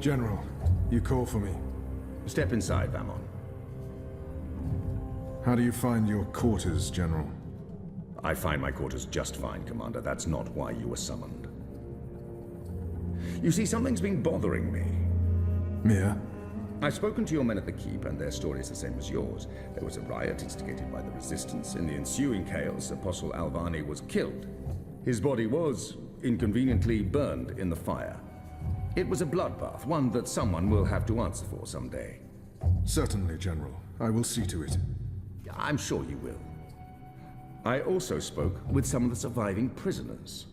General, you call for me. Step inside, Vamon. How do you find your quarters, General? I find my quarters just fine, Commander. That's not why you were summoned. You see, something's been bothering me. Mia? I've spoken to your men at the Keep, and their story is the same as yours. There was a riot instigated by the Resistance. In the ensuing chaos, Apostle Alvani was killed. His body was, inconveniently, burned in the fire. It was a bloodbath, one that someone will have to answer for someday. Certainly, General. I will see to it. I'm sure you will. I also spoke with some of the surviving prisoners.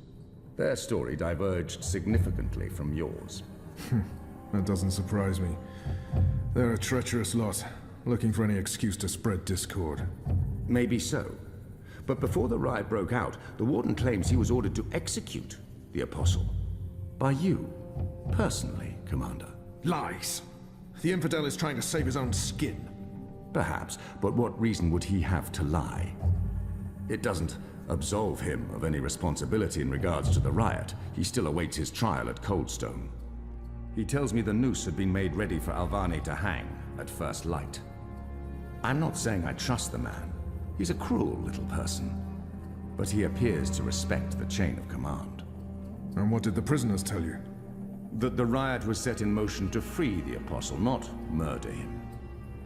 Their story diverged significantly from yours. That doesn't surprise me. They're a treacherous lot, looking for any excuse to spread discord. Maybe so. But before the riot broke out, the Warden claims he was ordered to execute the Apostle. By you, personally, Commander. Lies! The infidel is trying to save his own skin. Perhaps, but what reason would he have to lie? It doesn't absolve him of any responsibility in regards to the riot. He still awaits his trial at Coldstone. He tells me the noose had been made ready for Alvani to hang at first light. I'm not saying I trust the man. He's a cruel little person. But he appears to respect the chain of command. And what did the prisoners tell you? That the riot was set in motion to free the Apostle, not murder him.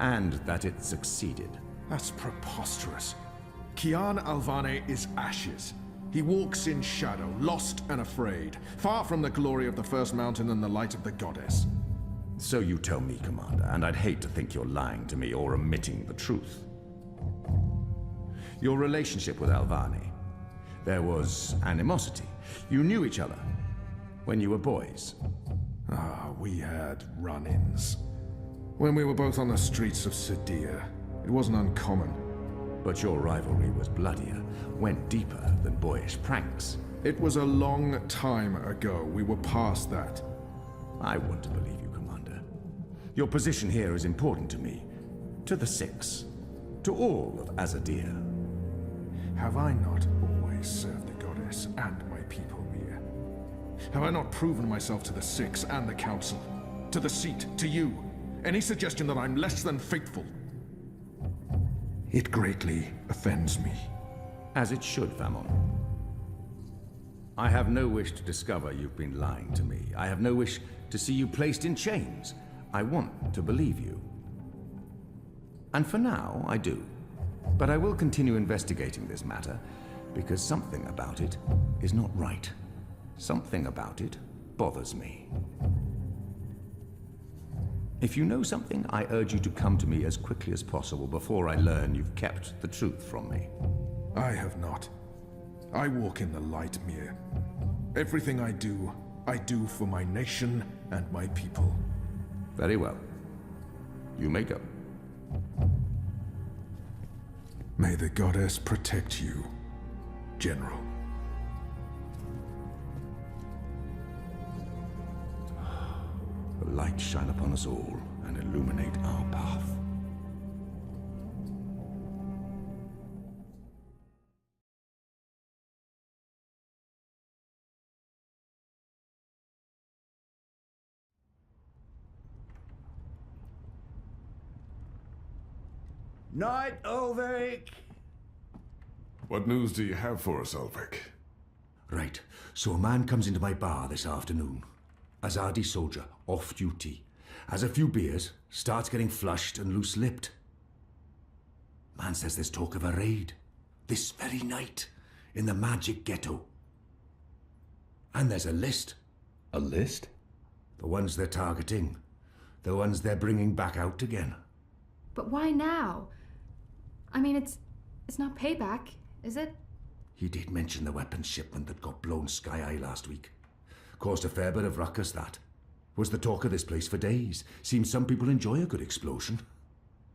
And that it succeeded. That's preposterous. Kian Alvane is ashes. He walks in shadow, lost and afraid, far from the glory of the First Mountain and the light of the Goddess. So you tell me, Commander, and I'd hate to think you're lying to me or omitting the truth. Your relationship with Alvani. There was animosity. You knew each other when you were boys. We had run-ins. When we were both on the streets of Sadia, it wasn't uncommon. But your rivalry was bloodier, went deeper than boyish pranks. It was a long time ago. We were past that. I want to believe you, Commander. Your position here is important to me, to the Six, to all of Azadir. Have I not always served the Goddess and my people, Mia? Have I not proven myself to the Six and the Council? To the Seat, to you? Any suggestion that I'm less than faithful? It greatly offends me. As it should, Vamon. I have no wish to discover you've been lying to me. I have no wish to see you placed in chains. I want to believe you. And for now, I do. But I will continue investigating this matter, because something about it is not right. Something about it bothers me. If you know something, I urge you to come to me as quickly as possible before I learn you've kept the truth from me. I have not. I walk in the light, Mia. Everything I do for my nation and my people. Very well. You may go. May the Goddess protect you, General. The light shine upon us all and illuminate our path. Night, Ulrich! What news do you have for us, Ulrich? Right, so a man comes into my bar this afternoon. Azadi soldier, off duty. Has a few beers, starts getting flushed and loose-lipped. Man says there's talk of a raid. This very night, in the magic ghetto. And there's a list. A list? The ones they're targeting. The ones they're bringing back out again. But why now? I mean, it's not payback, is it? He did mention the weapons shipment that got blown sky-high last week. Caused a fair bit of ruckus, that. Was the talk of this place for days. Seems some people enjoy a good explosion.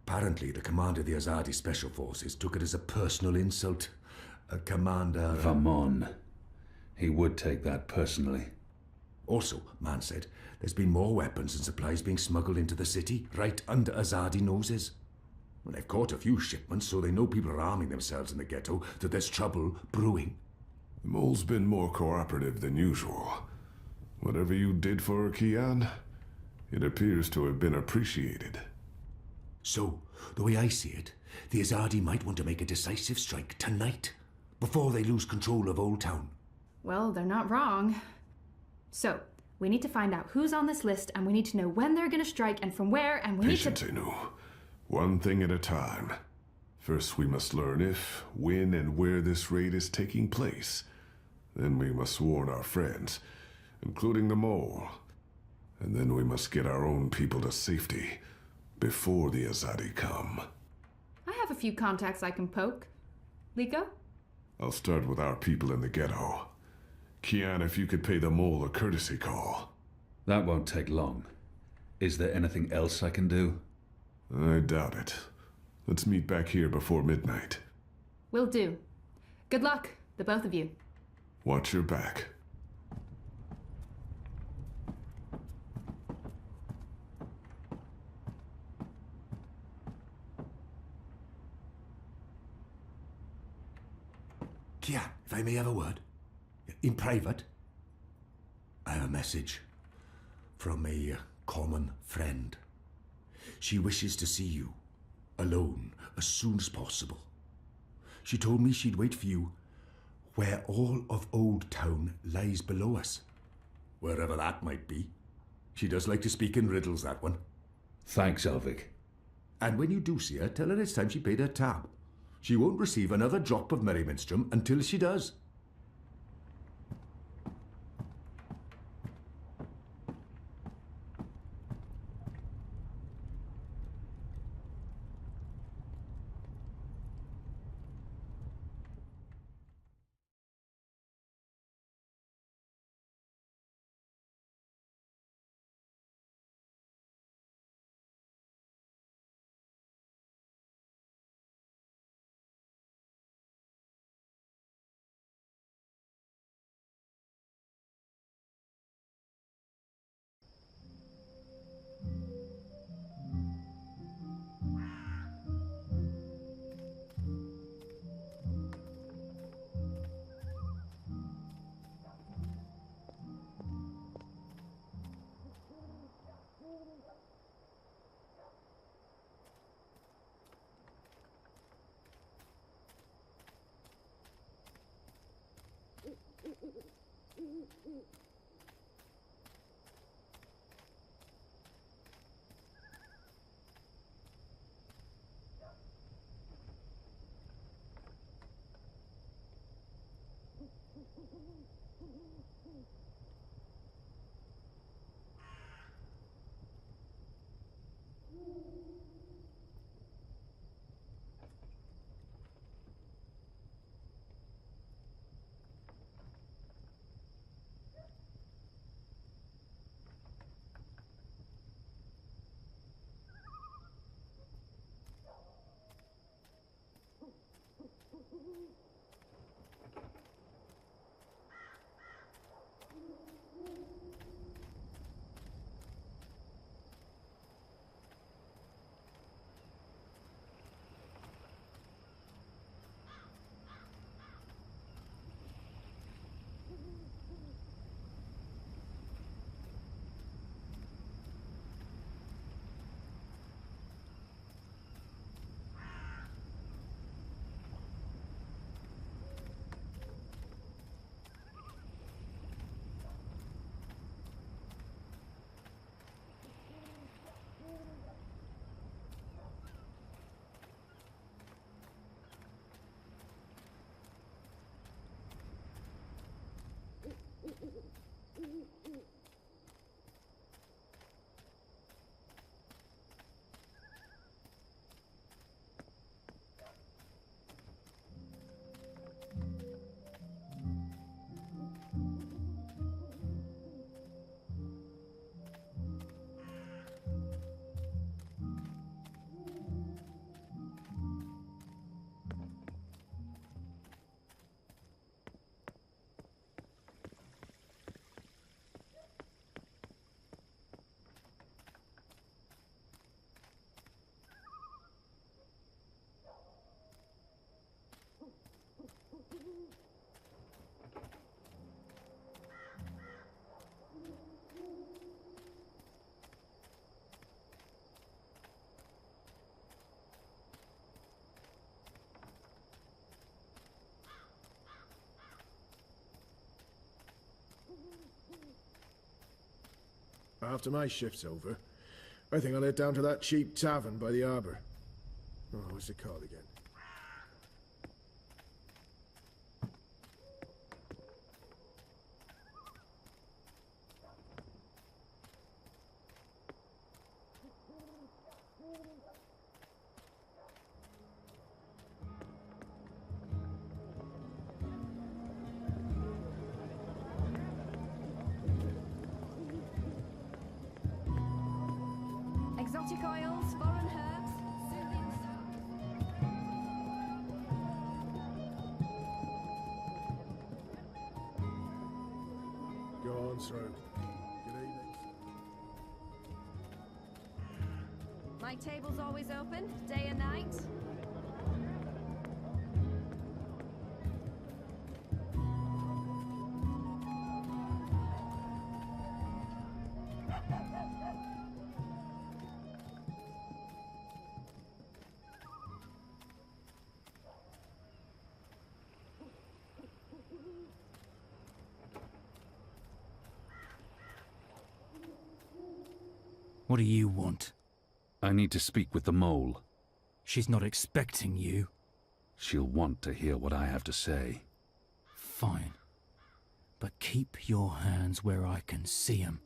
Apparently, the commander of the Azadi Special Forces took it as a personal insult. A commander... Vamon. He would take that personally. Also, man said, there's been more weapons and supplies being smuggled into the city, right under Azadi noses. Well, they've caught a few shipments, so they know people are arming themselves in the ghetto, that there's trouble brewing. The mole's been more cooperative than usual. Whatever you did for her, Kian, It appears to have been appreciated. So, the way I see it, the Azadi might want to make a decisive strike tonight, before they lose control of Old Town. Well, they're not wrong. So, we need to find out who's on this list, and we need to know when they're gonna strike and from where, and we Patience, Inu. One thing at a time. First, we must learn if, when, and where this raid is taking place. Then we must warn our friends, including the mole. And then we must get our own people to safety before the Azadi come. I have a few contacts I can poke. Liko? I'll start with our people in the ghetto. Kian, if you could pay the mole a courtesy call. That won't take long. Is there anything else I can do? I doubt it. Let's meet back here before midnight. Will do. Good luck, the both of you. Watch your back. Kian, if I may have a word, in private, I have a message from a common friend. She wishes to see you, alone, as soon as possible. She told me she'd wait for you where all of Old Town lies below us. Wherever that might be. She does like to speak in riddles, that one. Thanks, Elvig. And when you do see her, tell her it's time she paid her tab. She won't receive another drop of Merryminstrom until she does. after my shift's over, I think I'll head down to that cheap tavern by the harbour. Oh, what's it called again? Exotic oils, foreign herbs, soothing stuff. Go on through. Good evening. My table's always open, day and night. What do you want? I need to speak with the mole. She's not expecting you. She'll want to hear what I have to say. Fine. But keep your hands where I can see 'em.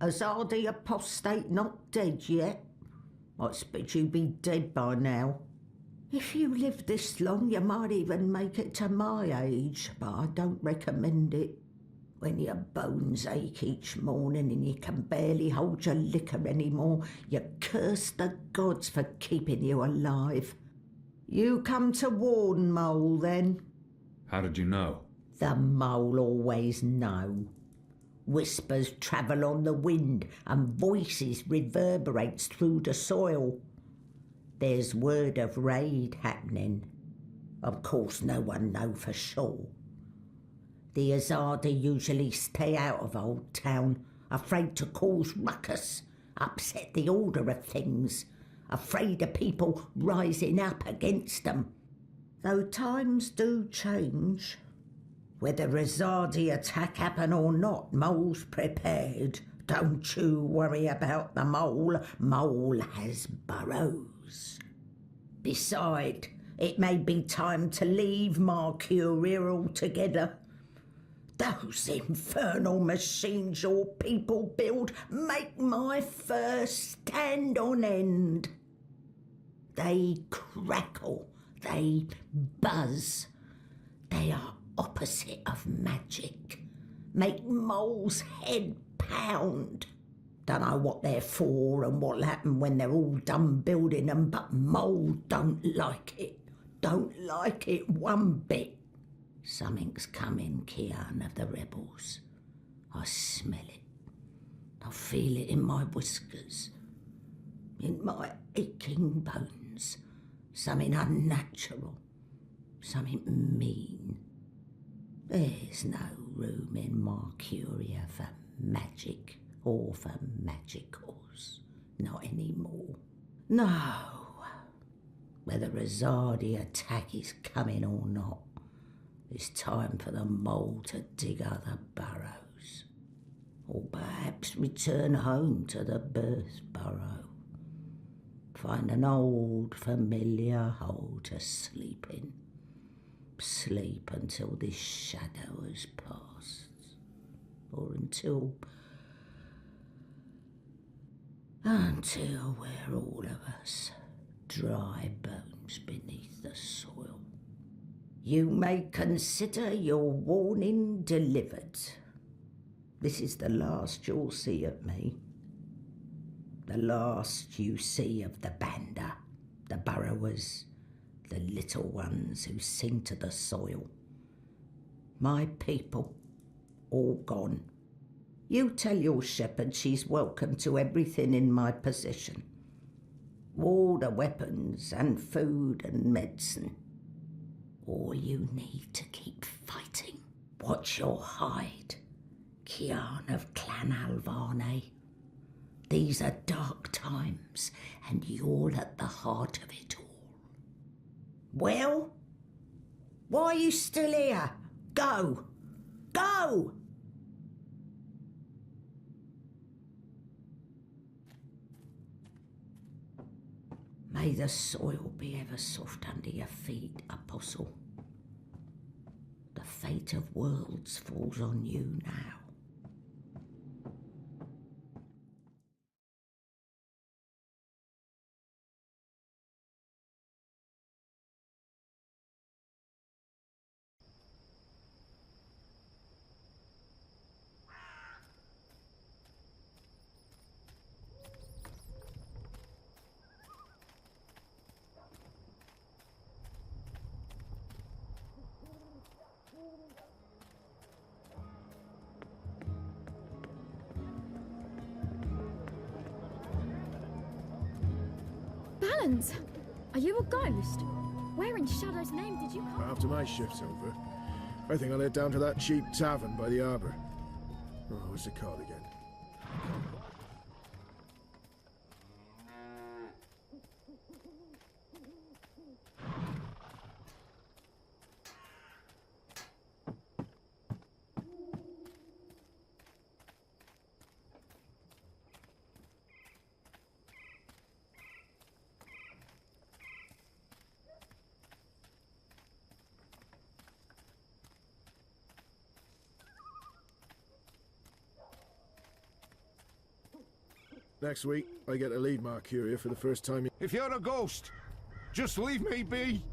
Azadi apostate not dead yet? I expect you'd be dead by now. If you live this long, you might even make it to my age, but I don't recommend it. When your bones ache each morning and you can barely hold your liquor anymore, you curse the gods for keeping you alive. You come to warn, Mole, then? How did you know? The Mole always know. Whispers travel on the wind and voices reverberates through the soil. There's word of raid happening. Of course no one know for sure. The Azadi usually stay out of Old Town, afraid to cause ruckus, upset the order of things, afraid of people rising up against them. Though times do change. Whether Azadi attack happen or not, Mole's prepared. Don't you worry about the Mole. Mole has burrows. Beside, it may be time to leave Mercuria altogether. Those infernal machines your people build make my fur stand on end. They crackle, they buzz. They are opposite of magic. Make Mole's head pound. Don't know what they're for and what'll happen when they're all done building them, but Mole don't like it. Don't like it one bit. Something's coming, Kian of the rebels. I smell it. I feel it in my whiskers, in my aching bones. Something unnatural, something mean. There's no room in Mercuria for magic or for magicals. Not anymore. No. Whether Azadi attack is coming or not, it's time for the Mole to dig other burrows. Or perhaps return home to the birth burrow. Find an old familiar hole to sleep in. Sleep until this shadow has passed. Or until we're all of us dry bones beneath the soil. You may consider your warning delivered. This is the last you'll see of me. The last you see of the Banda, the burrowers, the little ones who sing to the soil. My people, all gone. You tell your shepherd she's welcome to everything in my possession. Water, weapons, and food and medicine. All you need to keep fighting. Watch your hide, Kian of Clan Alvarne. These are dark times, and you're at the heart of it all. Well? Why are you still here? Go! Go! May the soil be ever soft under your feet, Apostle. The fate of worlds falls on you now. Balance! Are you a ghost? Where in Shadow's name did you come? After my shift's over, I think I'll head down to that cheap tavern by the arbor. Oh, what's it called again? Next week, I get to lead Marcuria for the first time. If you're a ghost, just leave me be.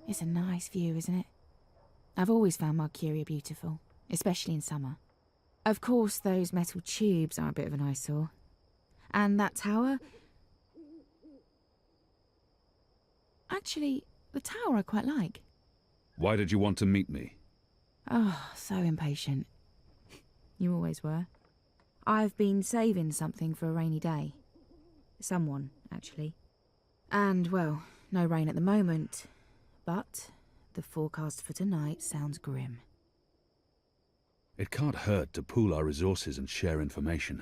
It's a nice view, isn't it? I've always found Marcuria beautiful, especially in summer. Of course, those metal tubes are a bit of an eyesore. And that tower... Actually, the tower I quite like. Why did you want to meet me? Oh, so impatient. You always were. I've been saving something for a rainy day. Someone, actually. And, well, no rain at the moment. But the forecast for tonight sounds grim. It can't hurt to pool our resources and share information.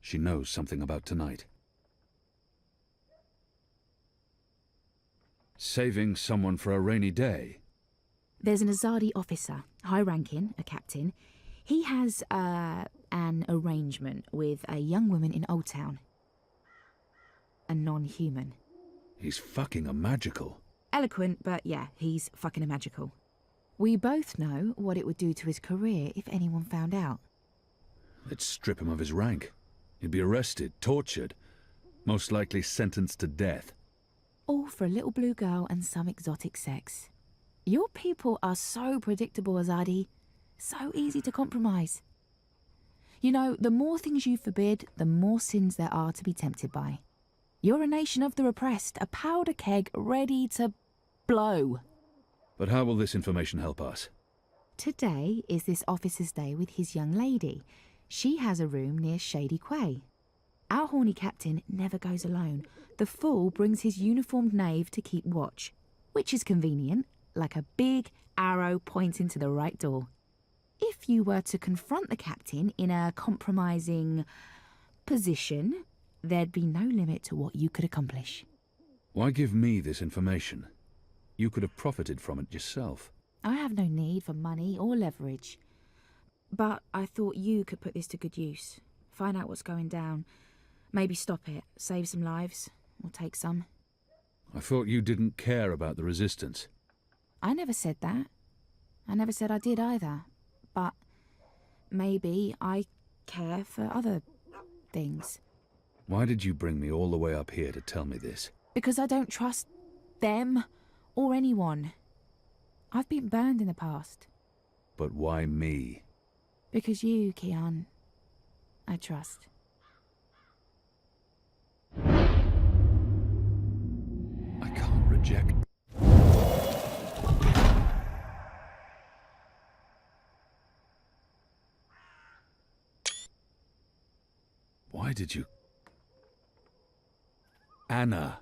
She knows something about tonight. Saving someone for a rainy day? There's an Azadi officer, high-ranking, a captain. He has, an arrangement with a young woman in Old Town. A non-human. He's fucking a magical. Eloquent, but yeah, he's fucking a magical. We both know what it would do to his career if anyone found out. They'd strip him of his rank. He'd be arrested, tortured, most likely sentenced to death. All for a little blue girl and some exotic sex. Your people are so predictable, Azadi. So easy to compromise. You know, the more things you forbid, the more sins there are to be tempted by. You're a nation of the repressed, a powder keg ready to blow. But how will this information help us? Today is this officer's day with his young lady. She has a room near Shady Quay. Our horny captain never goes alone. The fool brings his uniformed knave to keep watch, which is convenient, like a big arrow pointing to the right door. If you were to confront the captain in a compromising position, there'd be no limit to what you could accomplish. Why give me this information? You could have profited from it yourself. I have no need for money or leverage. But I thought you could put this to good use. Find out what's going down. Maybe stop it, save some lives, or take some. I thought you didn't care about the resistance. I never said that. I never said I did either. But maybe I care for other things. Why did you bring me all the way up here to tell me this? Because I don't trust them or anyone. I've been burned in the past. But why me? Because you, Kian, I trust. I can't reject... Why did you... Anna.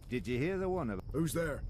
Did you hear the one about... Who's there?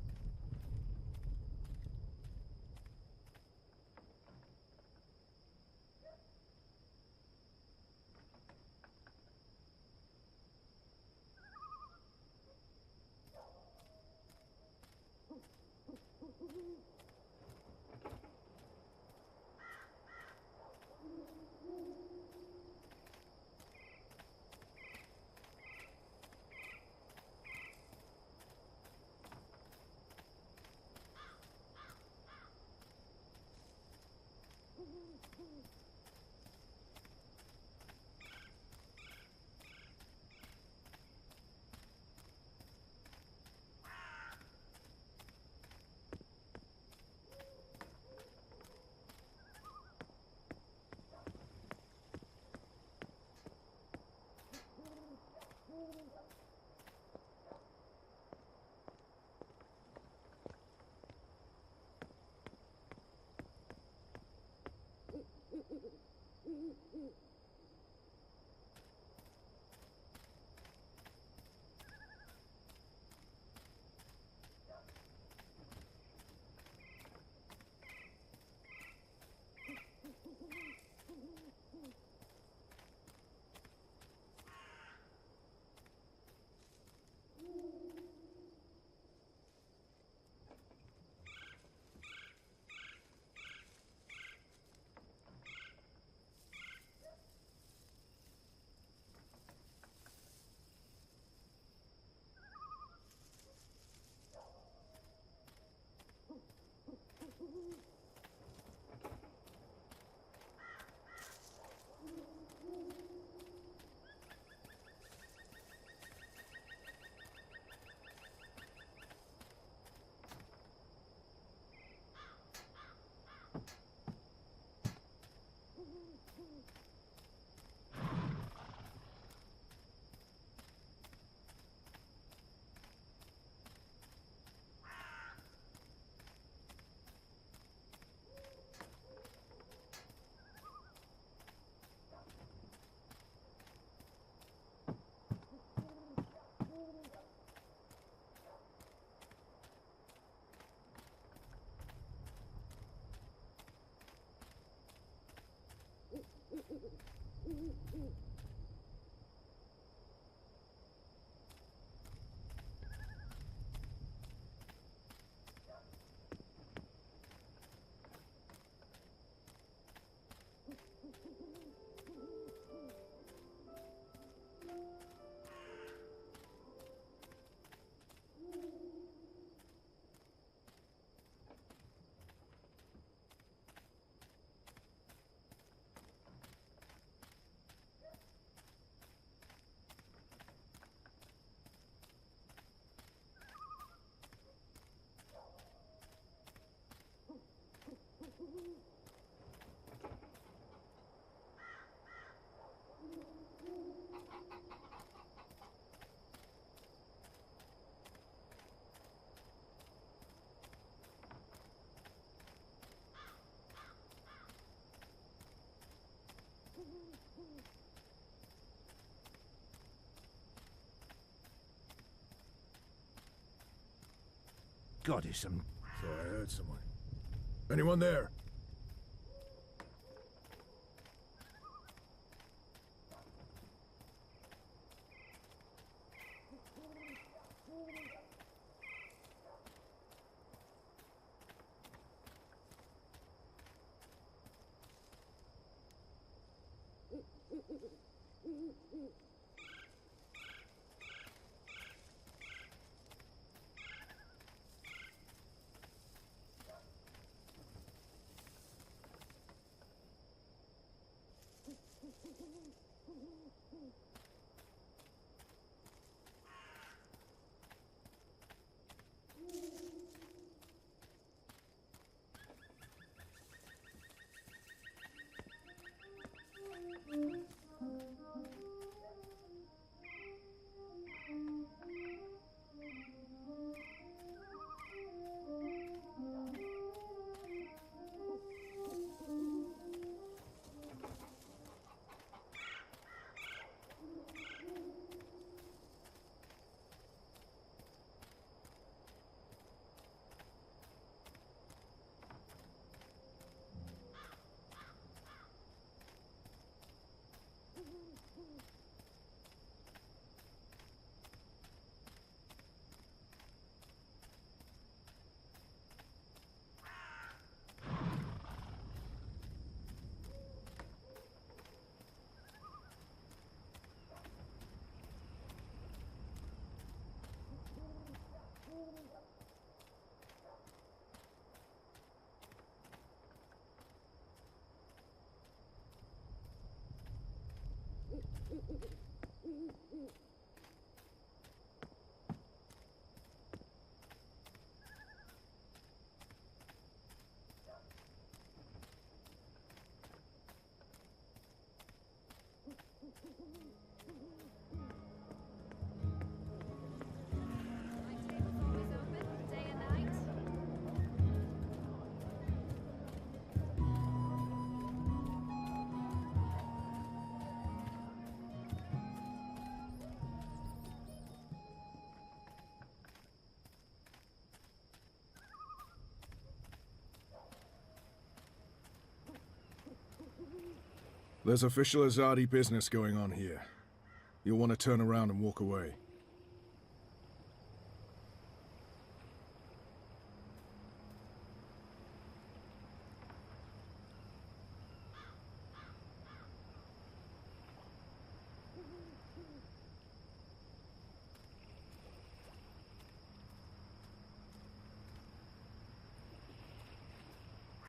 Goddess, I'm Thought I heard someone. Anyone there? There's official Azadi business going on here. You'll want to turn around and walk away.